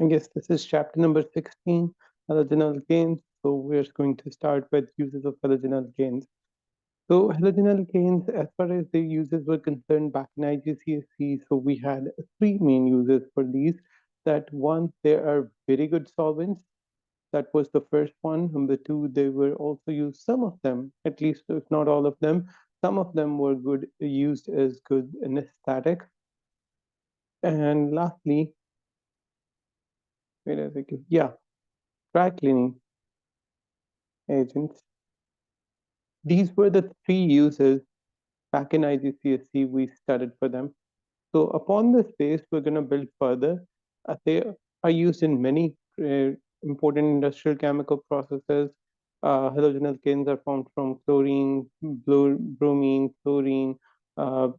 I guess this is chapter number 16, halogenoalkanes. So we're going to start with uses of halogenoalkanes. So halogenoalkanes, as far as the uses were concerned back in IGCSE, so we had three main uses for these. That one, they are very good solvents. That was the first one. Number two, they were also used, some of them, at least if not all of them, some of them were good used as good anesthetics. And lastly, wait a second, yeah, dry cleaning agents. These were the three uses back in IGCSE we studied for them. So upon this base, we're going to build further. They are used in many important industrial chemical processes. Halogenalkanes are formed from chlorine, bromine, chlorine.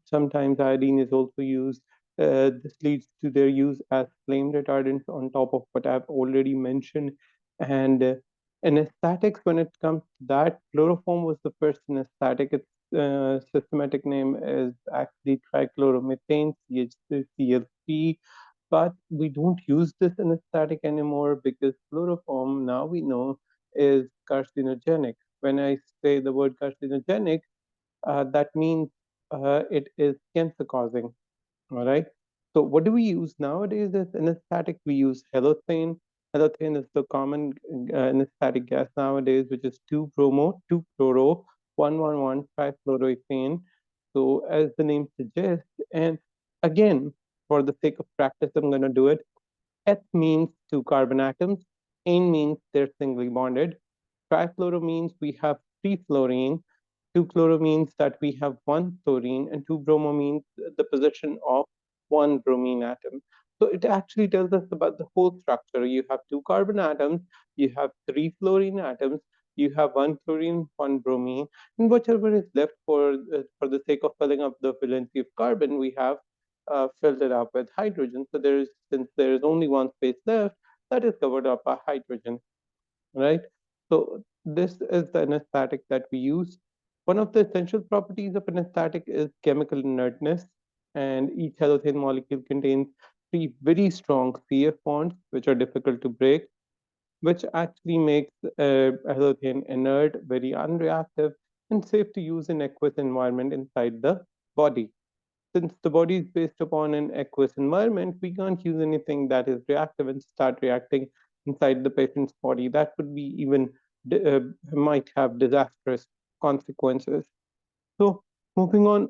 Sometimes iodine is also used. This leads to their use as flame retardants on top of what I've already mentioned. And anesthetics, when it comes to that, chloroform was the first anesthetic. Its systematic name is actually trichloromethane, CHCl3, but we don't use this anesthetic anymore because chloroform, now we know, is carcinogenic. When I say the word carcinogenic, that means it is cancer causing. All right. So what do we use nowadays as anesthetic? We use halothane. Halothane is the common anesthetic gas nowadays, which is 2-bromo, 2-chloro, 1,1,1 trifluoroethane. So as the name suggests, and again, for the sake of practice, I'm going to do it. Eth means two carbon atoms. Ane means they're singly bonded. Trifluoro means we have three fluorine. 2-chloro means that we have one fluorine, and 2-bromo means the position of one bromine atom. So it actually tells us about the whole structure. You have two carbon atoms, you have three fluorine atoms, you have one chlorine, one bromine, and whichever is left for the sake of filling up the valency of carbon, we have filled it up with hydrogen. So since there is only one space left, that is covered up by hydrogen, right? So this is the anesthetic that we use. One of the essential properties of anesthetic is chemical inertness, and each halothane molecule contains three very strong CF bonds, which are difficult to break, which actually makes halothane inert, very unreactive, and safe to use in aqueous environment inside the body. Since the body is based upon an aqueous environment, we can't use anything that is reactive and start reacting inside the patient's body. That would be even might have disastrous consequences. So, moving on,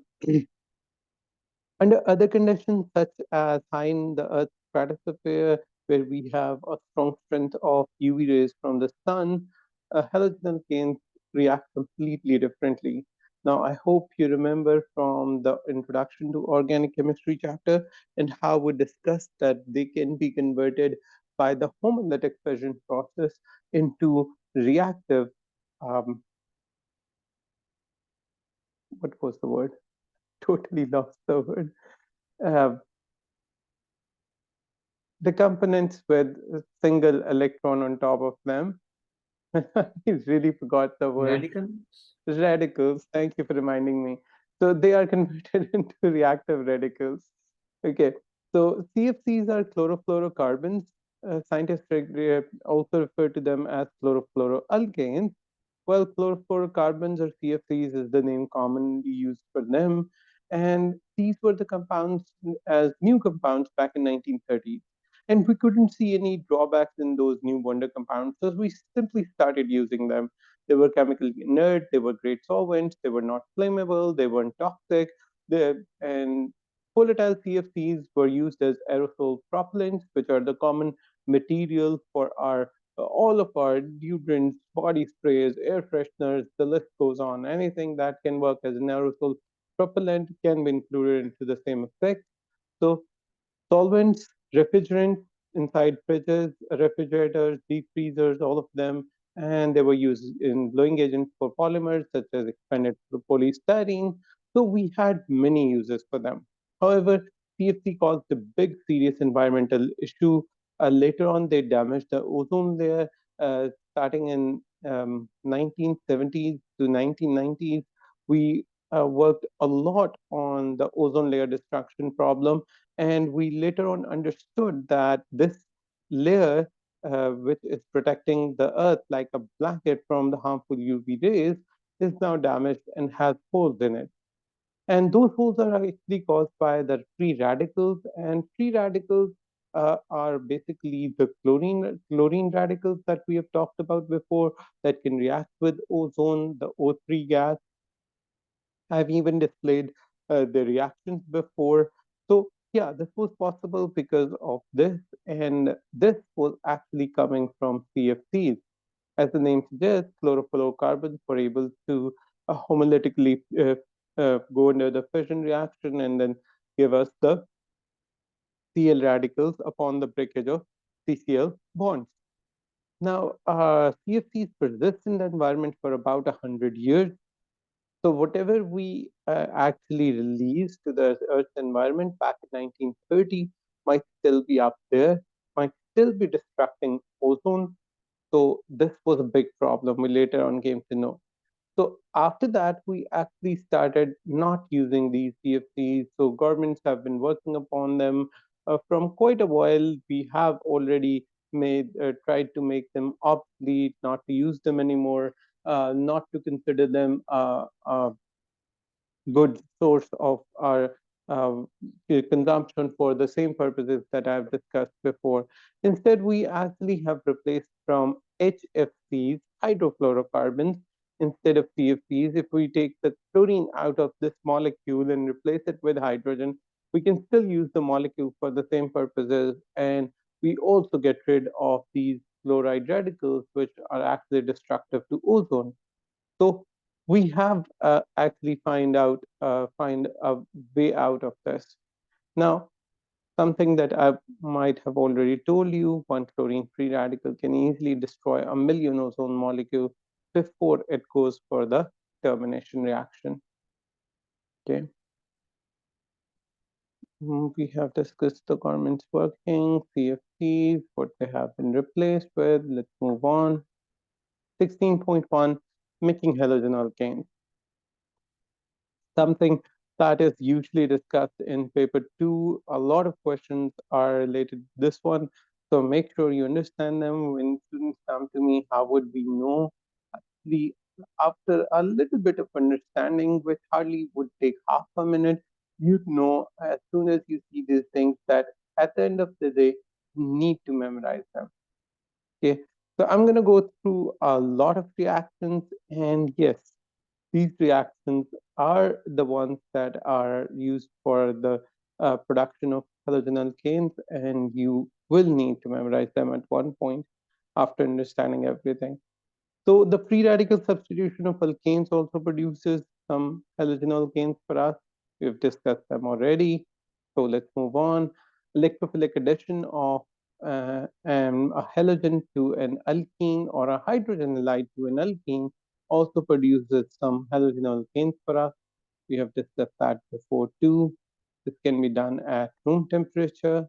under other conditions such as high in the Earth's stratosphere, where we have a strong strength of UV rays from the sun, halogen alkanes react completely differently. Now, I hope you remember from the introduction to organic chemistry chapter and how we discussed that they can be converted by the homolytic fission process into reactive. Um, what was the word? Totally lost the word. Uh, the components with a single electron on top of them. I really forgot the word. Radicals? Radicals. Thank you for reminding me. So they are converted into reactive radicals. Okay. So CFCs are chlorofluorocarbons. Scientists also refer to them as chlorofluoroalkanes. Well, chlorofluorocarbons or CFCs is the name commonly used for them. And these were the compounds as new compounds back in 1930s. And we couldn't see any drawbacks in those new wonder compounds, so we simply started using them. They were chemically inert, they were great solvents, they were not flammable, they weren't toxic, and volatile CFCs were used as aerosol propellants, which are the common material for our all of our deodorants, body sprays, air fresheners, the list goes on. Anything that can work as an aerosol propellant can be included into the same effect. So solvents, refrigerants inside fridges, refrigerators, deep freezers, all of them. And they were used in blowing agents for polymers such as expanded polystyrene. So we had many uses for them. However, CFC caused a big serious environmental issue. Later on, they damaged the ozone layer starting in 1970s to 1990s. We worked a lot on the ozone layer destruction problem, and we later on understood that this layer, which is protecting the earth like a blanket from the harmful UV rays, is now damaged and has holes in it. And those holes are actually caused by the free radicals, and free radicals are basically the chlorine radicals that we have talked about before that can react with ozone, the O3 gas. I've even displayed the reactions before. So yeah, this was possible because of this, and this was actually coming from CFCs. As the name suggests, chlorofluorocarbons were able to homolytically go under the fission reaction and then give us the Cl radicals upon the breakage of CCl bonds. Now, CFCs persist in the environment for about 100 years. So whatever we actually released to the Earth's environment back in 1930 might still be up there, might still be destructing ozone. So this was a big problem. We later on came to know. So after that, we actually started not using these CFCs. So governments have been working upon them from quite a while. We have already tried to make them obsolete, not to use them anymore, not to consider them good source of our uh, consumption for the same purposes that I've discussed before. Instead, we actually have replaced from HFCs, hydrofluorocarbons, instead of CFCs. If we take the chlorine out of this molecule and replace it with hydrogen, we can still use the molecule for the same purposes. And we also get rid of these chloride radicals, which are actually destructive to ozone. So we have actually find a way out of this. Now, something that I might have already told you, one chlorine free radical can easily destroy a million ozone molecules before it goes for the termination reaction. Okay. We have discussed the garments working, CFCs, what they have been replaced with. Let's move on. 16.1, making halogenalkanes. Something that is usually discussed in paper two. A lot of questions are related to this one. So make sure you understand them. When students come to me, how would we know? The After a little bit of understanding, which hardly would take half a minute, you'd know as soon as you see these things that at the end of the day, you need to memorize them. Okay. So I'm going to go through a lot of reactions, and yes, these reactions are the ones that are used for the production of halogenalkanes, and you will need to memorize them at one point after understanding everything. So the free radical substitution of alkanes also produces some halogenalkanes for us. We've discussed them already. So let's move on. Electrophilic addition of a halogen to an alkene or a hydrogen halide to an alkene also produces some halogenalkanes for us. We have discussed that before too. This can be done at room temperature.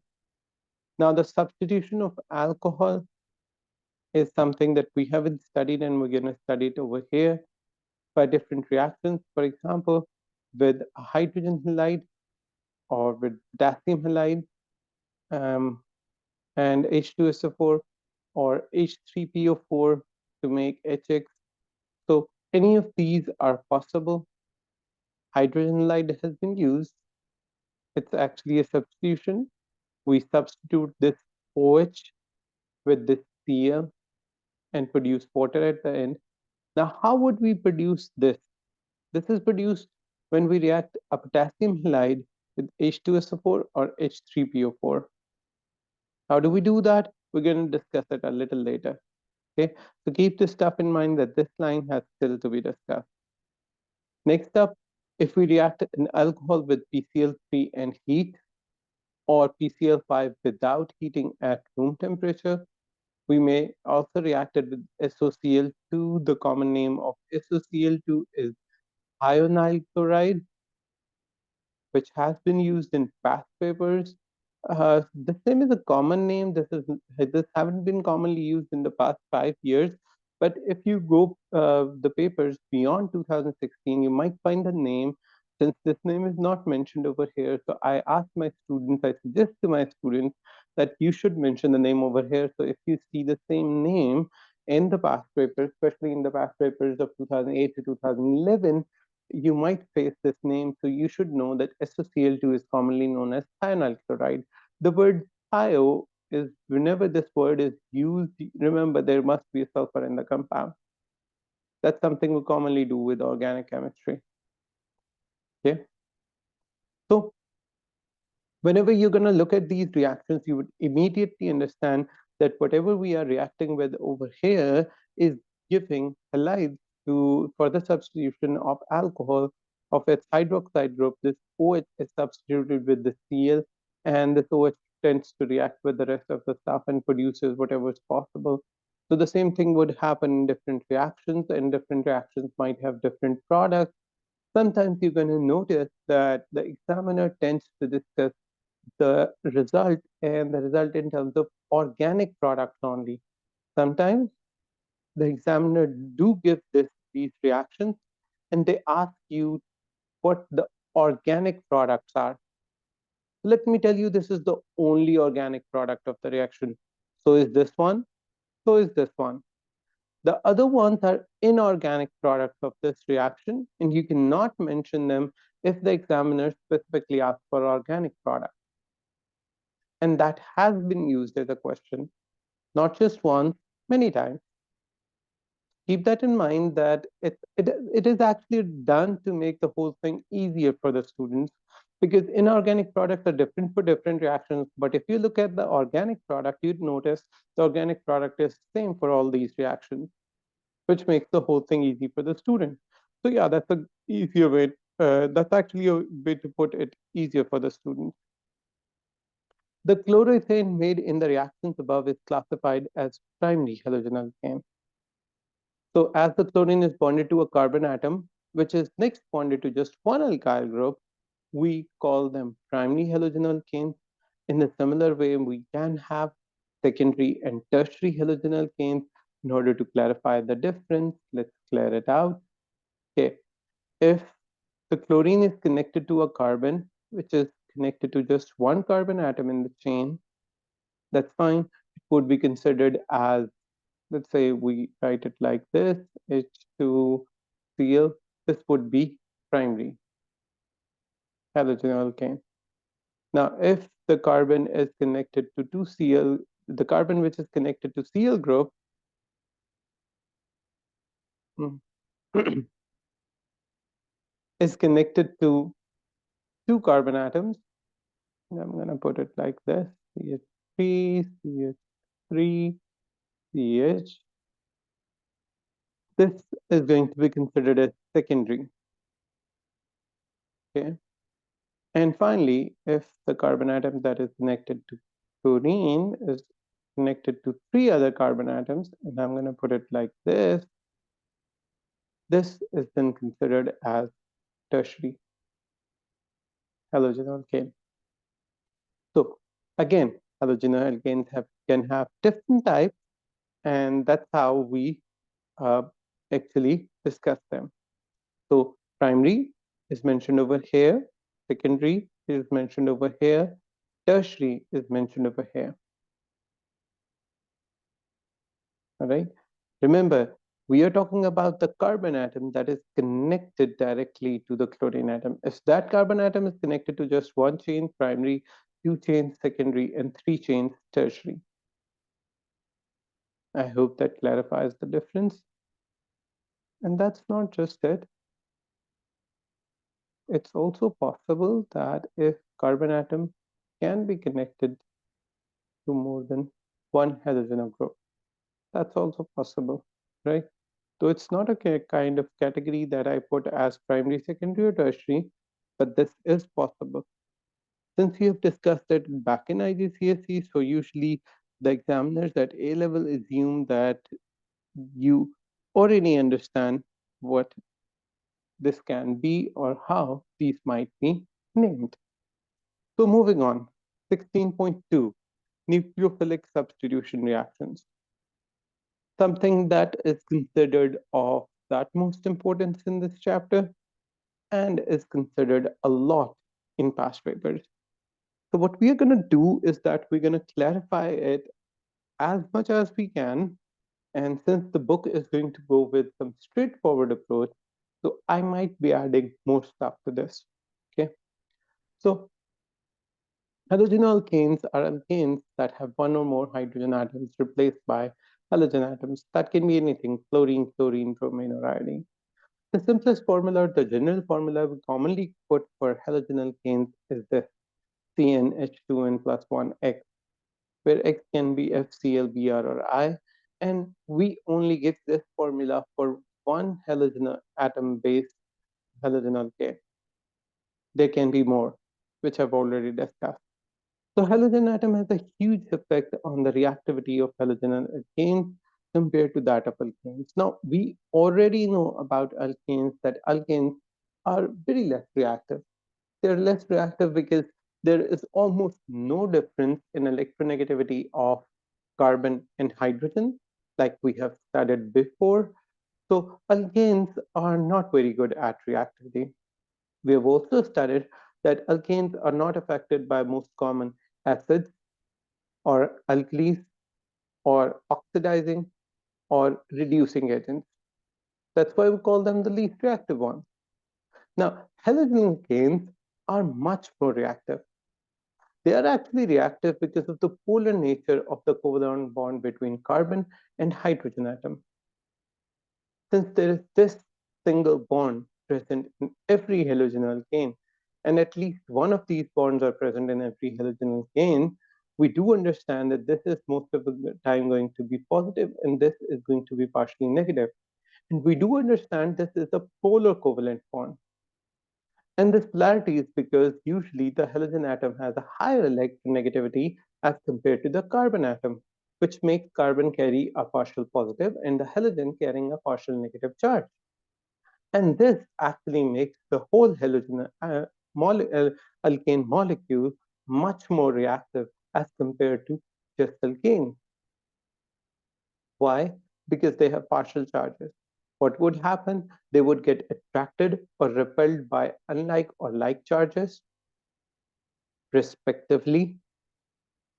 Now, the substitution of alcohol is something that we haven't studied, and we're going to study it over here by different reactions. For example, with a hydrogen halide or with potassium halide um, and H2SO4 or H3PO4 to make HX. So any of these are possible. Hydrogen halide has been used. It's actually a substitution. We substitute this OH with this Cl and produce water at the end. Now, how would we produce this? This is produced when we react a potassium halide with H2SO4 or H3PO4. How do we do that? We're going to discuss it a little later. Okay, so keep this stuff in mind that this line has still to be discussed. Next up, if we react an alcohol with PCl3 and heat, or PCl5 without heating at room temperature, we may also react it with SOCl2. The common name of SOCl2 is ionyl chloride, which has been used in past papers. The same is a common name. This haven't been commonly used in the past 5 years. But if you go the papers beyond 2016, you might find a name. Since this name is not mentioned over here, so I ask my students, I suggest to my students that you should mention the name over here. So if you see the same name in the past papers, especially in the past papers of 2008 to 2011, you might face this name. So you should know that SOCl2 is commonly known as thionyl chloride. The word thio is, whenever this word is used, remember there must be a sulfur in the compound. That's something we commonly do with organic chemistry. Okay. So whenever you're going to look at these reactions, you would immediately understand that whatever we are reacting with over here is giving halides to, for the substitution of alcohol of its hydroxide group. This OH is substituted with the Cl, and this OH tends to react with the rest of the stuff and produces whatever is possible. So the same thing would happen in different reactions, and different reactions might have different products. Sometimes you're going to notice that the examiner tends to discuss the result, and the result in terms of organic products only. Sometimes the examiner do give these reactions, and they ask you what the organic products are. Let me tell you, this is the only organic product of the reaction. So is this one, so is this one. The other ones are inorganic products of this reaction, and you cannot mention them if the examiner specifically asks for organic products. And that has been used as a question, not just once, many times. Keep that in mind, that it is actually done to make the whole thing easier for the students, because inorganic products are different for different reactions. But if you look at the organic product, you'd notice the organic product is same for all these reactions, which makes the whole thing easy for the student. So yeah, that's a easier way. That's actually a way to put it easier for the students. The chloroethane made in the reactions above is classified as primary halogenalkane. So as the chlorine is bonded to a carbon atom, which is next bonded to just one alkyl group, we call them primary halogenalkanes. In a similar way, we can have secondary and tertiary halogenalkanes. In order to clarify the difference, let's clear it out. Okay, if the chlorine is connected to a carbon, which is connected to just one carbon atom in the chain, that's fine. It would be considered as, let's say we write it like this, H2Cl. This would be primary halogenalkane. Now, if the carbon is connected to 2Cl, the carbon which is connected to Cl group is connected to two carbon atoms. I'm going to put it like this, CH3, CH3, CH. This is going to be considered as secondary. Okay. And finally, if the carbon atom that is connected to chlorine is connected to three other carbon atoms, and I'm going to put it like this is then considered as tertiary halogenalkane. So again, halogenalkanes can have different types, and that's how we uh, actually discuss them. So primary is mentioned over here, secondary is mentioned over here, tertiary is mentioned over here. All right. Remember, we are talking about the carbon atom that is connected directly to the chlorine atom. If that carbon atom is connected to just one chain, primary, two chains, secondary, and three chains, tertiary. I hope that clarifies the difference. And that's not just it. It's also possible that if carbon atom can be connected to more than one halogen group, that's also possible, right? So it's not a kind of category that I put as primary, secondary, or tertiary, but this is possible. Since we have discussed it back in IGCSE, so usually the examiners at A level assume that you already understand what this can be or how these might be named. So moving on, 16.2, nucleophilic substitution reactions. Something that is considered of the utmost importance in this chapter and is considered a lot in past papers. So what we are going to do is that we're going to clarify it as much as we can. And since the book is going to go with some straightforward approach, so I might be adding more stuff to this. Okay. So halogenalkanes are alkanes that have one or more hydrogen atoms replaced by halogen atoms. That can be anything: fluorine, chlorine, bromine, or iodine. The simplest formula, the general formula we commonly put for halogenalkanes is this: CnH2n plus 1x, where X can be FCl, Br, or I. And we only give this formula for one halogen atom based halogen alkane. There can be more, which I've already discussed. So halogen atom has a huge effect on the reactivity of halogen alkanes compared to that of alkanes. Now, we already know about alkanes that alkanes are very less reactive. They're less reactive because there is almost no difference in electronegativity of carbon and hydrogen, like we have studied before. So alkanes are not very good at reactivity. We have also studied that alkanes are not affected by most common acids or alkalis or oxidizing or reducing agents. That's why we call them the least reactive ones. Now, halogen alkanes are much more reactive. They are actually reactive because of the polar nature of the covalent bond between carbon and hydrogen atom. Since there is this single bond present in every halogen alkane, and at least one of these bonds are present in every halogen alkane, we do understand that this is most of the time going to be positive and this is going to be partially negative. And we do understand this is a polar covalent bond. And this polarity is because usually the halogen atom has a higher electronegativity as compared to the carbon atom, which makes carbon carry a partial positive and the halogen carrying a partial negative charge. And this actually makes the whole halogen alkane molecule much more reactive as compared to just alkane. Why? Because they have partial charges. What would happen? They would get attracted or repelled by unlike or like charges, respectively,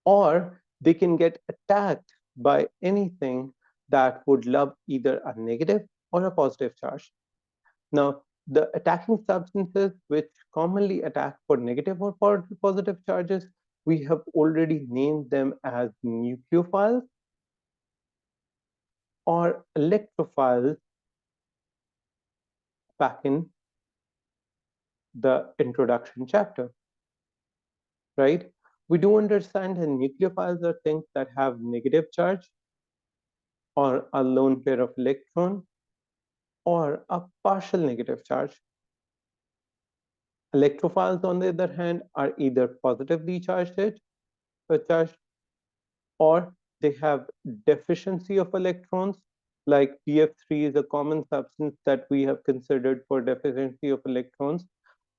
or they can get attacked by anything that would love either a negative or a positive charge. Now, the attacking substances which commonly attack for negative or positive charges, we have already named them as nucleophiles or electrophiles back in the introduction chapter, right? We do understand that nucleophiles are things that have negative charge or a lone pair of electrons or a partial negative charge. Electrophiles, on the other hand, are either positively charged or they have deficiency of electrons, like BF3 is a common substance that we have considered for deficiency of electrons,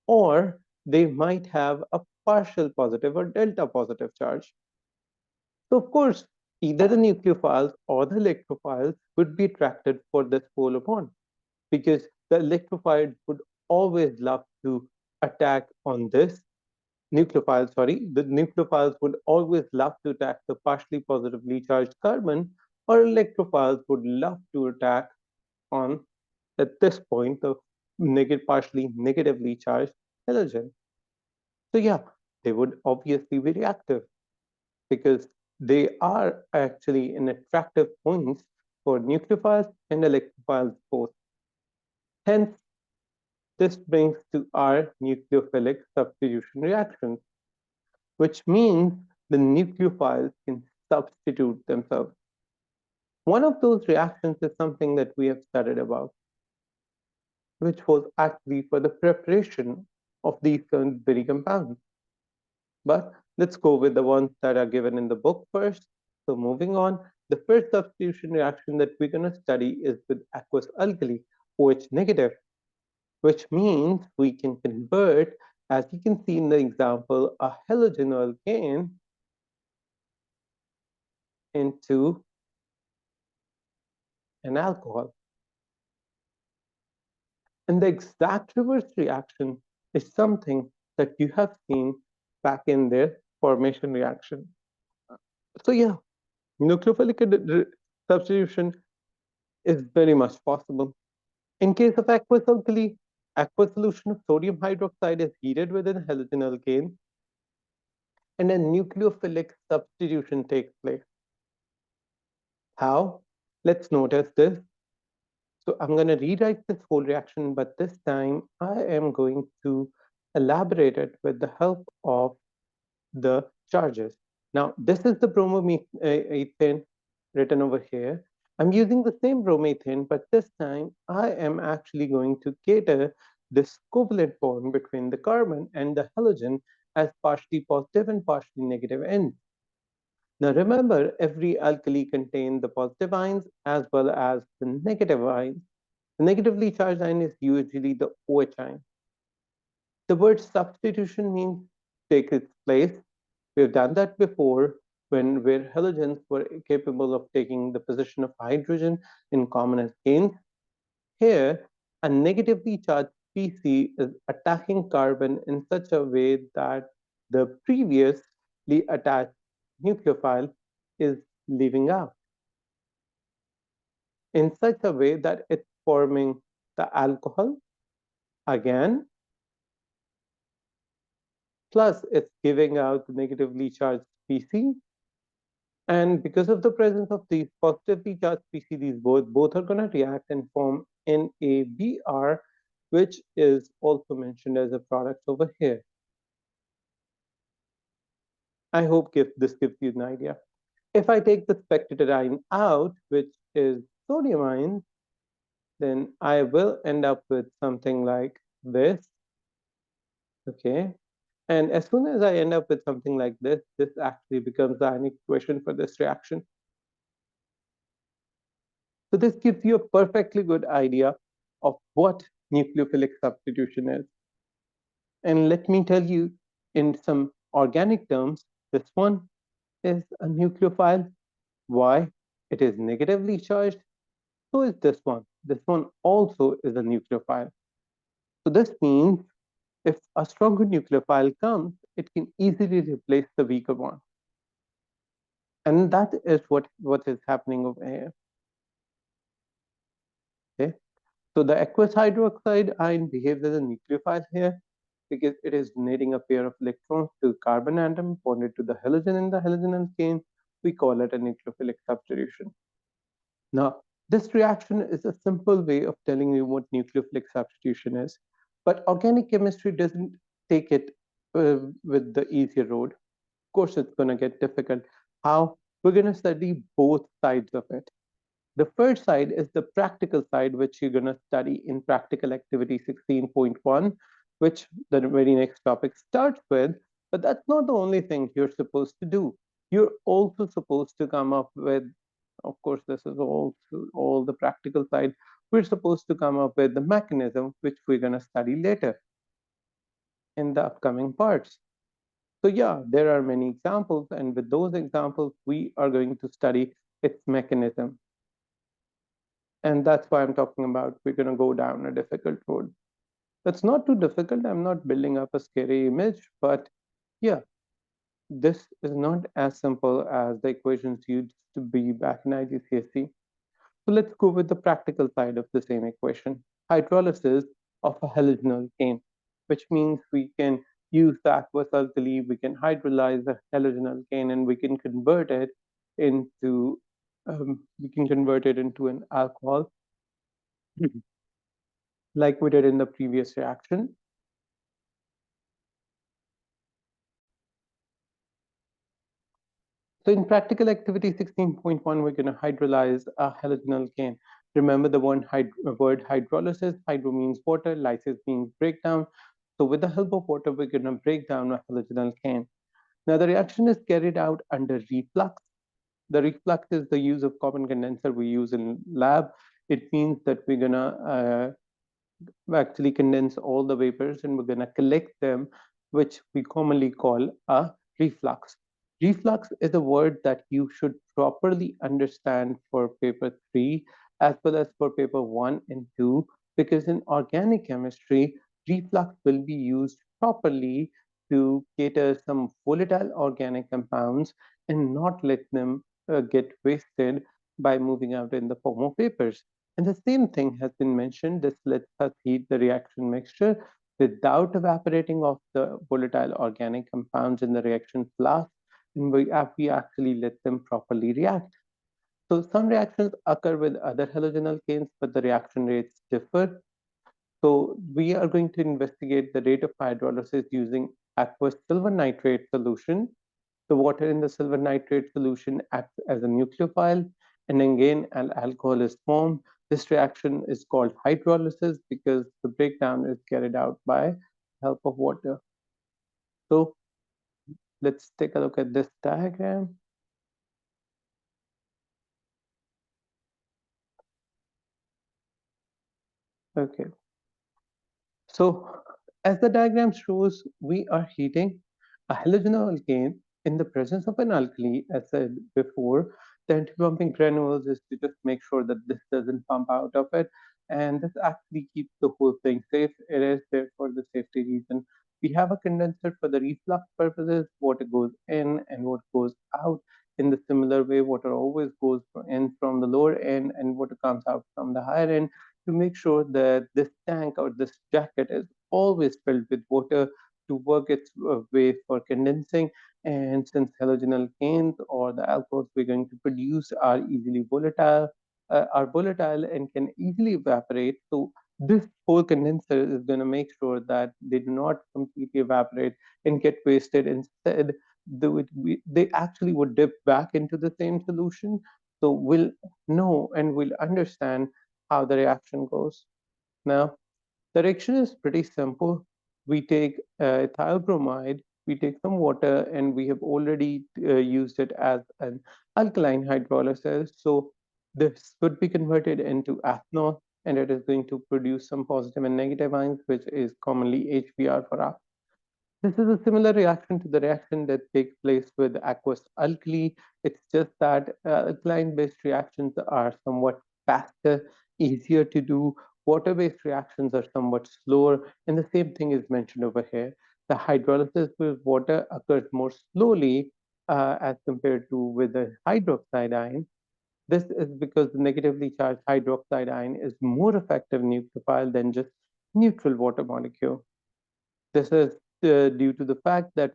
or they might have a partial positive or delta positive charge. So, of course, either the nucleophiles or the electrophiles would be attracted for this polar bond because the electrophiles would always love to attack on this nucleophiles, sorry, the nucleophiles would always love to attack the partially positively charged carbon, or electrophiles would love to attack on, at this point, the partially negatively charged halogen. So yeah, they would obviously be reactive because they are actually an attractive points for nucleophiles and electrophiles both. Hence, this brings to our nucleophilic substitution reactions, which means the nucleophiles can substitute themselves. One of those reactions is something that we have studied about, which was actually for the preparation of these very compounds. But let's go with the ones that are given in the book first. So moving on, the first substitution reaction that we're going to study is with aqueous alkali, OH negative, which means we can convert, as you can see in the example, a halogenoalkane into an alcohol. And the exact reverse reaction is something that you have seen back in there formation reaction. So yeah, nucleophilic substitution is very much possible. In case of aqueous alkali, aqueous solution of sodium hydroxide is heated with an halogen alkane and a nucleophilic substitution takes place. How? Let's notice this. So I'm going to rewrite this whole reaction, but this time I am going to elaborate it with the help of the charges. Now, this is the bromomethane written over here. I'm using the same bromethane, but this time I am actually going to cater this covalent bond between the carbon and the halogen as partially positive and partially negative ends. Now remember, every alkali contains the positive ions as well as the negative ions. The negatively charged ion is usually the OH ion. The word substitution means take its place. We've done that before where halogens were capable of taking the position of hydrogen in common alkanes. Here, a negatively charged species is attacking carbon in such a way that the previously attached nucleophile is leaving out, in such a way that it's forming the alcohol again, plus it's giving out the negatively charged species. And because of the presence of these positively charged species, these both are going to react and form NABR, which is also mentioned as a product over here. I hope this gives you an idea. If I take the spectator ion out, which is sodium ion, then I will end up with something like this. Okay. And as soon as I end up with something like this actually becomes the ionic equation for this reaction. So this gives you a perfectly good idea of what nucleophilic substitution is. And let me tell you in some organic terms, this one is a nucleophile. Why? It is negatively charged. So is this one. This one also is a nucleophile. So this means if a stronger nucleophile comes, it can easily replace the weaker one. And that is what is happening over here. Okay. So the aqueous hydroxide ion behaves as a nucleophile here because it is donating a pair of electrons to carbon atom bonded to the halogen in the halogen alkane. We call it a nucleophilic substitution. Now, this reaction is a simple way of telling you what nucleophilic substitution is, but organic chemistry doesn't take it with the easier road. Of course, it's going to get difficult. How? We're going to study both sides of it. The first side is the practical side, which you're going to study in practical activity 16.1, which the very next topic starts with. But that's not the only thing you're supposed to do. You're also supposed to come up with, of course, this is all the practical side. We're supposed to come up with the mechanism, which we're going to study later in the upcoming parts. So yeah, there are many examples, and with those examples, we are going to study its mechanism. And that's why I'm talking about we're going to go down a difficult road. That's not too difficult. I'm not building up a scary image, but yeah, this is not as simple as the equations used to be back in IGCSE. So let's go with the practical side of the same equation. Hydrolysis of a halogenalkane, which means we can use the aqueous alkali, we can hydrolyze the halogenalkane, and we can convert it into an alcohol like we did in the previous reaction. So in practical activity 16.1, we're going to hydrolyze a halogenalkane. Remember the word hydrolysis. Hydro means water, lysis means breakdown. So with the help of water, we're going to break down a halogenalkane. Now the reaction is carried out under reflux. The reflux is the use of common condenser we use in lab. It means that we're going to actually condense all the vapors and we're going to collect them, which we commonly call a reflux. Reflux is a word that you should properly understand for paper 3 as well as for paper 1 and 2, because in organic chemistry, reflux will be used properly to cater some volatile organic compounds and not let them get wasted by moving out in the form of vapors. And the same thing has been mentioned. This lets us heat the reaction mixture without evaporating of the volatile organic compounds in the reaction flask, and we actually let them properly react. So some reactions occur with other halogen alkanes, but the reaction rates differ. So we are going to investigate the rate of hydrolysis using aqueous silver nitrate solution. The water in the silver nitrate solution acts as a nucleophile, and again, an alcohol is formed. This reaction is called hydrolysis because the breakdown is carried out by help of water. So let's take a look at this diagram. Okay, so as the diagram shows, we are heating a halogenoalkane in the presence of an alkali. As said before, the anti-pumping granules is to just make sure that this doesn't pump out of it, and this actually keeps the whole thing safe. It is there for the safety reason. We have a condenser for the reflux purposes. Water goes in and water goes out. In the similar way, water always goes in from the lower end and water comes out from the higher end to make sure that this tank or this jacket is always filled with water to work its way for condensing. And since halogen alkanes or the alcohols we're going to produce are volatile and can easily evaporate. So this whole condenser is going to make sure that they do not completely evaporate and get wasted. Instead, they actually would dip back into the same solution. So we'll know and we'll understand how the reaction goes. Now, the reaction is pretty simple. We take ethyl bromide, we take some water, and we have already used it as an alkaline hydrolysis. So this would be converted into ethanol, and it is going to produce some positive and negative ions, which is commonly HBr for us. This is a similar reaction to the reaction that takes place with aqueous alkali. It's just that alkaline-based reactions are somewhat faster, easier to do. Water-based reactions are somewhat slower, and the same thing is mentioned over here. The hydrolysis with water occurs more slowly as compared to with the hydroxide ion. This is because the negatively charged hydroxide ion is more effective nucleophile than just neutral water molecule. This is due to the fact that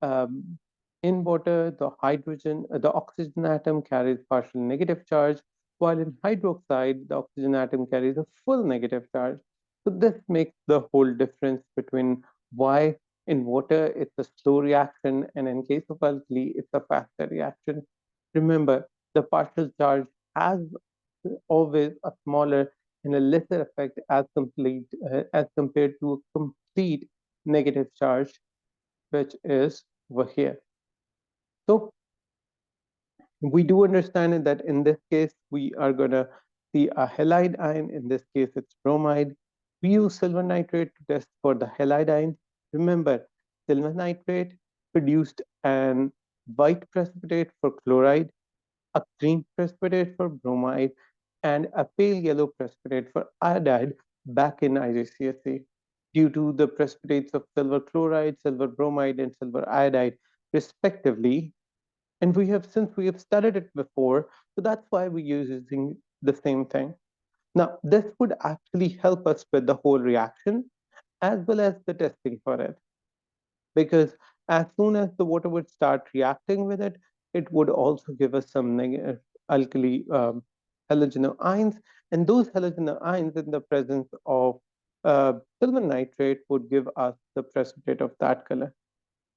um, in water, the oxygen atom carries partial negative charge, while in hydroxide, the oxygen atom carries a full negative charge. So this makes the whole difference between why in water it's a slow reaction and in case of alkali, it's a faster reaction. Remember, the partial charge has always a smaller and a lesser effect as compared to a complete negative charge, which is over here. So we do understand that in this case we are gonna see a halide ion. In this case, it's bromide. We use silver nitrate to test for the halide ion. Remember, silver nitrate produced an white precipitate for chloride, a green precipitate for bromide, and a pale yellow precipitate for iodide back in IGCSE due to the precipitates of silver chloride, silver bromide, and silver iodide, respectively. And since we have studied it before, so that's why we're using the same thing. Now, this would actually help us with the whole reaction as well as the testing for it because as soon as the water would start reacting with it, it would also give us some negative alkali halogen ions, and those halogen ions in the presence of silver nitrate would give us the precipitate of that color.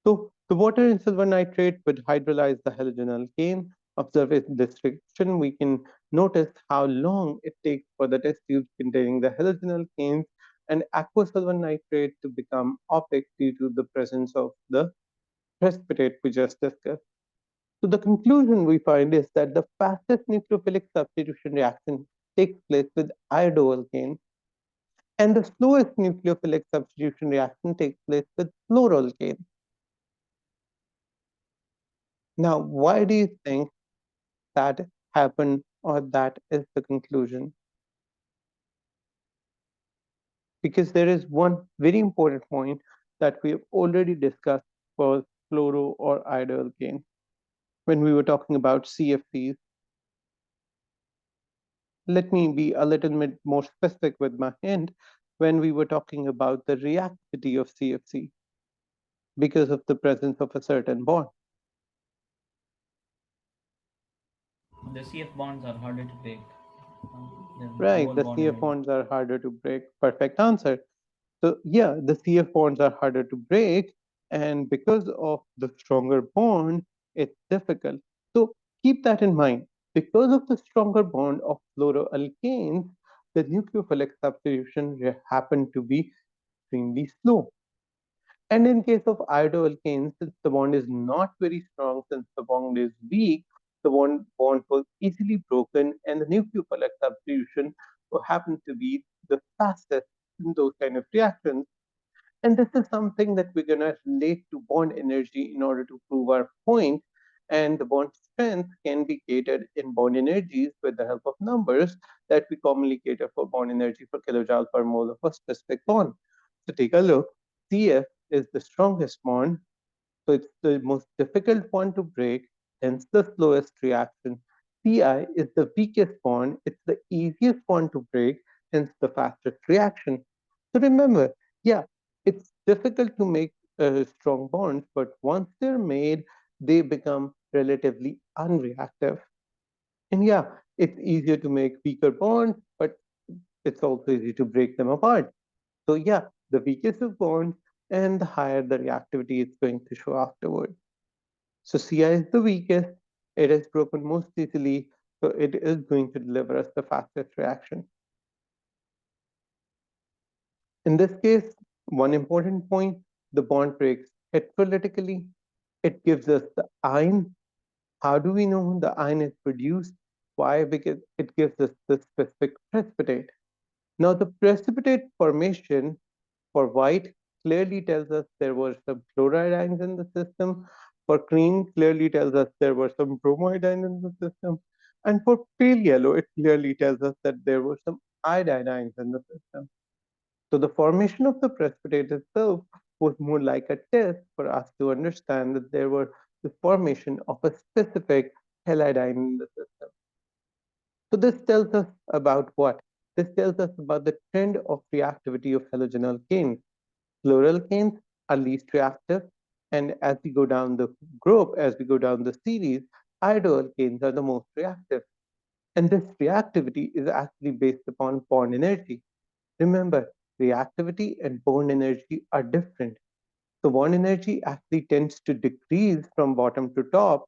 So the water in silver nitrate would hydrolyze the halogen alkane. Observing this reaction, we can notice how long it takes for the test tubes containing the halogen alkanes and aqueous silver nitrate to become opaque due to the presence of the precipitate we just discussed. So the conclusion we find is that the fastest nucleophilic substitution reaction takes place with iodoalkane, and the slowest nucleophilic substitution reaction takes place with fluoroalkane. Now, why do you think that happened or that is the conclusion? Because there is one very important point. that we have already discussed for fluoro or iodoalkanes when we were talking about CFCs. Let me be a little bit more specific with my hint when we were talking about the reactivity of CFC because of the presence of a certain bond. The CF bonds are harder to break. Then Right, more the bond CF energy. bonds are harder to break. Perfect answer. So yeah, the CF bonds are harder to break, and because of the stronger bond, it's difficult. So keep that in mind. Because of the stronger bond of fluoroalkanes, the nucleophilic substitution happened to be extremely slow. And in case of iodoalkanes, since the bond is not very strong, since the bond is weak, the bond was easily broken, and the nucleophilic substitution happens to be the fastest in those kind of reactions. And this is something that we're going to relate to bond energy in order to prove our point. And the bond strength can be catered in bond energies with the help of numbers that we commonly cater for bond energy for kilojoule per mole of a specific bond. So take a look. CF is the strongest bond, so it's the most difficult one to break, hence the slowest reaction. Pi is the weakest bond, it's the easiest one to break, hence the fastest reaction. So remember, yeah, it's difficult to make strong bonds, but once they're made, they become relatively unreactive. And yeah, it's easier to make weaker bonds, but it's also easy to break them apart. So yeah, the weakest of bonds and the higher the reactivity it's going to show afterward. So Ci is the weakest, it is broken most easily, so it is going to deliver us the fastest reaction. In this case, one important point, the bond breaks heterolytically. It gives us the ion. How do we know the ion is produced? Why? Because it gives us the specific precipitate. Now, the precipitate formation for white clearly tells us there were some chloride ions in the system. For green clearly tells us there were some bromide ions in the system. And for pale yellow, it clearly tells us that there were some iodine ions in the system. So the formation of the precipitate itself was more like a test for us to understand that there were the formation of a specific halide ion in the system. So this tells us about what? This tells us about the trend of reactivity of halogenalkanes. Fluoroalkanes are least reactive, and as we go down the group, as we go down the series, iodoalkanes are the most reactive. And this reactivity is actually based upon bond energy. Remember, reactivity and bond energy are different. So bond energy actually tends to decrease from bottom to top,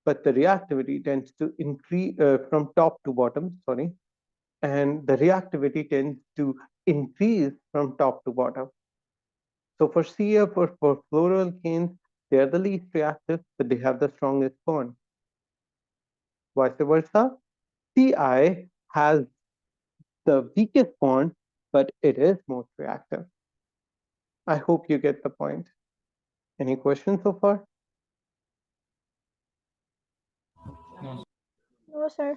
but the reactivity tends to increase from top to bottom, sorry, and the reactivity tends to increase from top to bottom. So for CF or for fluoroalkanes, they are the least reactive, but they have the strongest bond. Vice versa, CI has the weakest bond, but it is most reactive. I hope you get the point. Any questions so far? No. No, sir.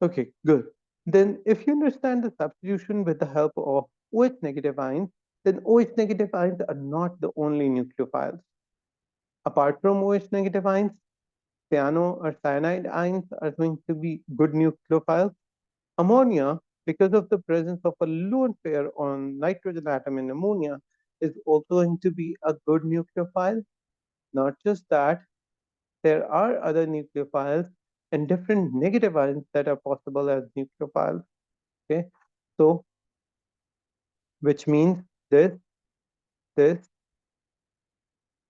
Okay, good. Then if you understand the substitution with the help of OH negative ions, then OH negative ions are not the only nucleophiles. Apart from OH negative ions, cyano or cyanide ions are going to be good nucleophiles. Ammonia, because of the presence of a lone pair on nitrogen atom in ammonia, is also going to be a good nucleophile. Not just that, there are other nucleophiles and different negative ions that are possible as nucleophiles. Okay, so which means this,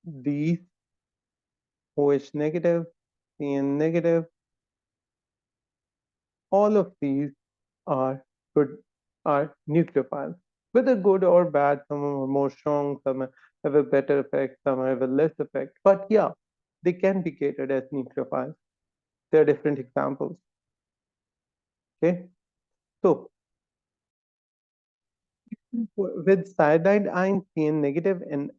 these, OH negative, CN negative, all of these are good, are nucleophiles. Whether good or bad, some are more strong, some have a better effect, some have a less effect. But yeah, they can be catered as nucleophiles. There are different examples. Okay, so with cyanide ion CN negative, and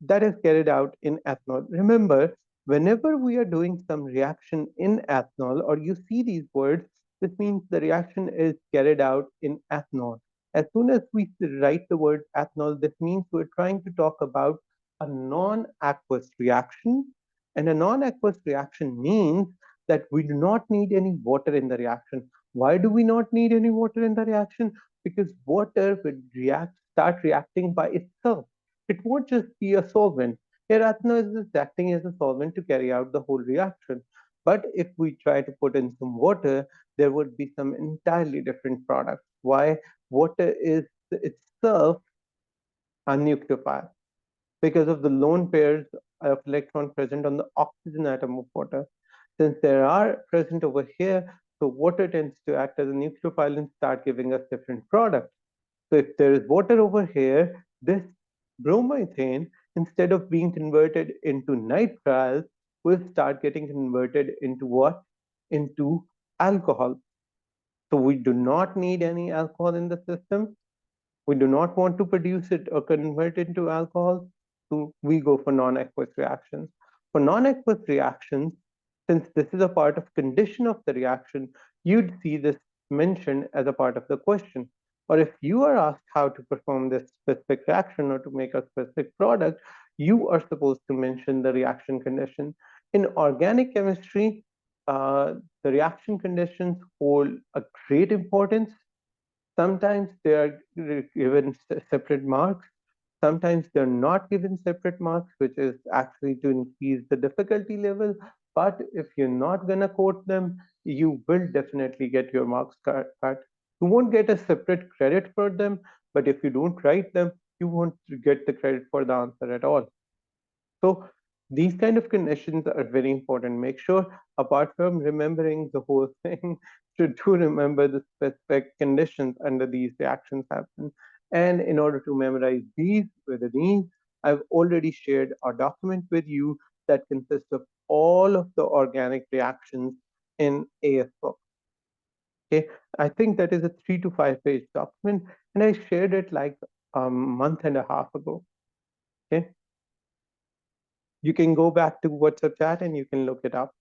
that is carried out in ethanol. Remember, whenever we are doing some reaction in ethanol, or you see these words, this means the reaction is carried out in ethanol. As soon as we write the word ethanol, this means we're trying to talk about a non-aqueous reaction. And a non-aqueous reaction means that we do not need any water in the reaction. Why do we not need any water in the reaction? Because water will start reacting by itself. It won't just be a solvent. Here, ethanol is acting as a solvent to carry out the whole reaction. But if we try to put in some water, there would be some entirely different products. Why? Water is itself a nucleophile because of the lone pairs of electron present on the oxygen atom of water. Since there are present over here, so water tends to act as a nucleophile and start giving us different products. So if there is water over here, this bromethane, instead of being converted into nitriles, will start getting converted into what? Into alcohol. So we do not need any alcohol in the system. We do not want to produce it or convert it into alcohol, so we go for non-aqueous reactions. For non-aqueous reactions, since this is a part of condition of the reaction, you'd see this mentioned as a part of the question. Or if you are asked how to perform this specific reaction or to make a specific product, you are supposed to mention the reaction condition. In organic chemistry, the reaction conditions hold a great importance. Sometimes they are given separate marks. Sometimes they're not given separate marks, which is actually to increase the difficulty level. But if you're not going to quote them, you will definitely get your marks cut. You won't get a separate credit for them, but if you don't write them, you won't get the credit for the answer at all. So these kind of conditions are very important. Make sure, apart from remembering the whole thing, to do remember the specific conditions under these reactions happen. And in order to memorize these with these, I've already shared a document with you that consists of all of the organic reactions in AS book. Okay, I think that is a 3 to 5 page document, and I shared it like a month and a half ago. Okay, you can go back to WhatsApp chat and you can look it up.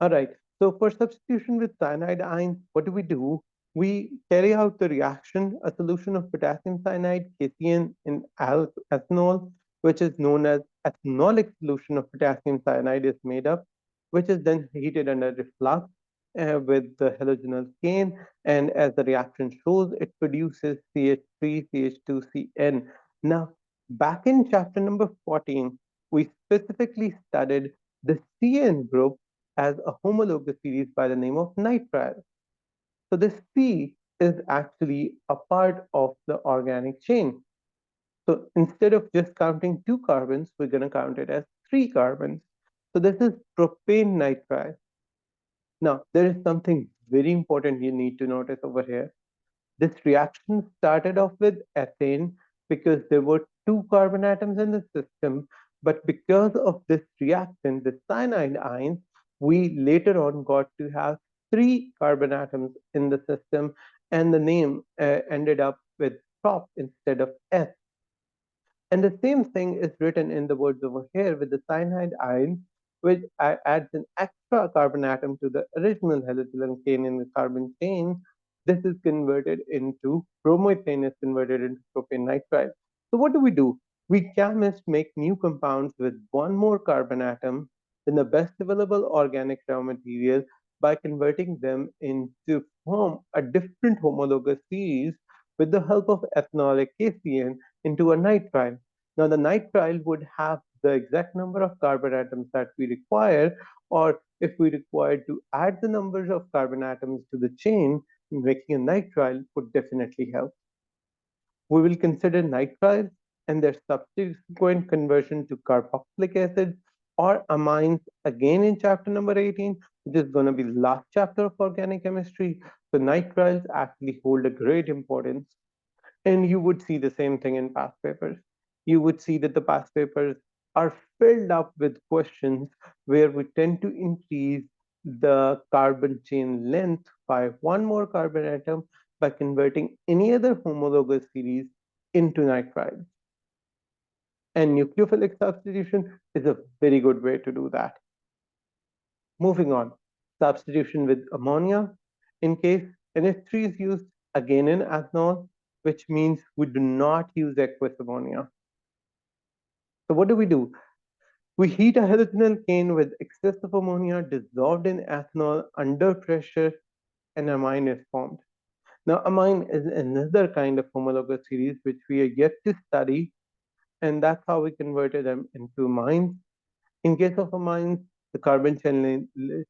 All right. So for substitution with cyanide ions, what do? We carry out the reaction. A solution of potassium cyanide, KCN, in ethanol, which is known as ethanolic solution of potassium cyanide, is made up, which is then heated under reflux with the halogenalkane. And as the reaction shows, it produces CH3, CH2CN. Now, back in chapter number 14, we specifically studied the CN group as a homologous series by the name of nitrile. So this C is actually a part of the organic chain. So instead of just counting 2 carbons, we're going to count it as 3 carbons. So this is propane nitrile. Now, there is something very important you need to notice over here. This reaction started off with ethane because there were 2 carbon atoms in the system, but because of this reaction, the cyanide ions, we later on got to have 3 carbon atoms in the system, and the name ended up with prop instead of S. And the same thing is written in the words over here with the cyanide ion, which adds an extra carbon atom to the original halogen in the carbon chain. This is converted into bromethane is converted into propane nitride. So what do? We chemists make new compounds with one more carbon atom than the best available organic raw material by converting them into form a different homologous series with the help of ethanolic KCN into a nitrile. Now, the nitrile would have the exact number of carbon atoms that we require, or if we require to add the numbers of carbon atoms to the chain, making a nitrile would definitely help. We will consider nitriles and their subsequent conversion to carboxylic acid or amines again in chapter number 18, which is going to be the last chapter of organic chemistry. So nitriles actually hold a great importance, and you would see the same thing in past papers. You would see that the past papers are filled up with questions where we tend to increase the carbon chain length by one more carbon atom by converting any other homologous series into nitriles. And nucleophilic substitution is a very good way to do that. Moving on, substitution with ammonia. In case NH3 is used again in ethanol, which means we do not use aqueous ammonia. So what do? We heat a halogenalkane with excess of ammonia dissolved in ethanol under pressure, and amine is formed. Now, amine is another kind of homologous series which we are yet to study, and that's how we converted them into amines. In case of amines, the carbon chain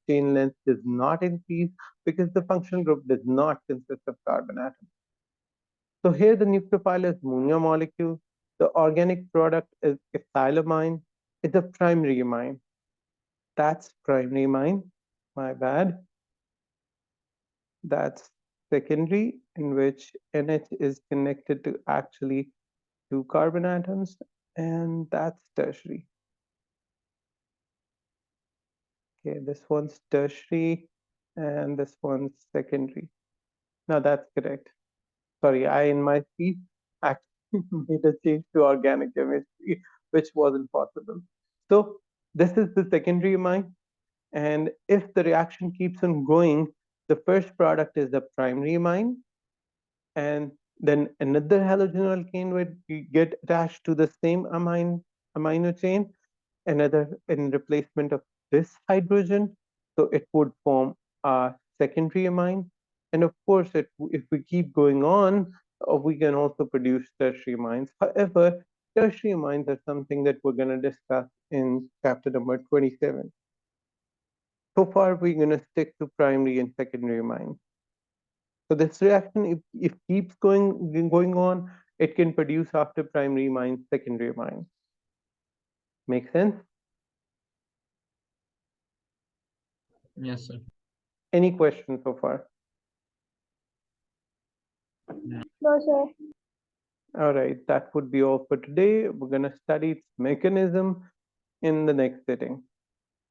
length does not increase because the functional group does not consist of carbon atoms. So here the nucleophile is ammonia molecule. The organic product is ethylamine. It's a primary amine. That's primary amine. My bad. That's secondary, in which NH is connected to actually two carbon atoms, and that's tertiary. Okay, this one's tertiary and this one's secondary. Now that's correct. Sorry, I in my speech actually made a change to organic chemistry, which wasn't possible. So this is the secondary amine, and if the reaction keeps on going, the first product is the primary amine, and then another halogenalkane would get attached to the same amino chain, another in replacement of this hydrogen, so it would form a secondary amine. And of course, if we keep going on, we can also produce tertiary amines. However, tertiary amines are something that we're going to discuss in chapter number 27. So far, we're going to stick to primary and secondary amines. So this reaction, if keeps going on, it can produce after primary amines secondary amines. Make sense? Yes, sir. Any questions so far? No, sir. All right, that would be all for today. We're going to study its mechanism in the next sitting.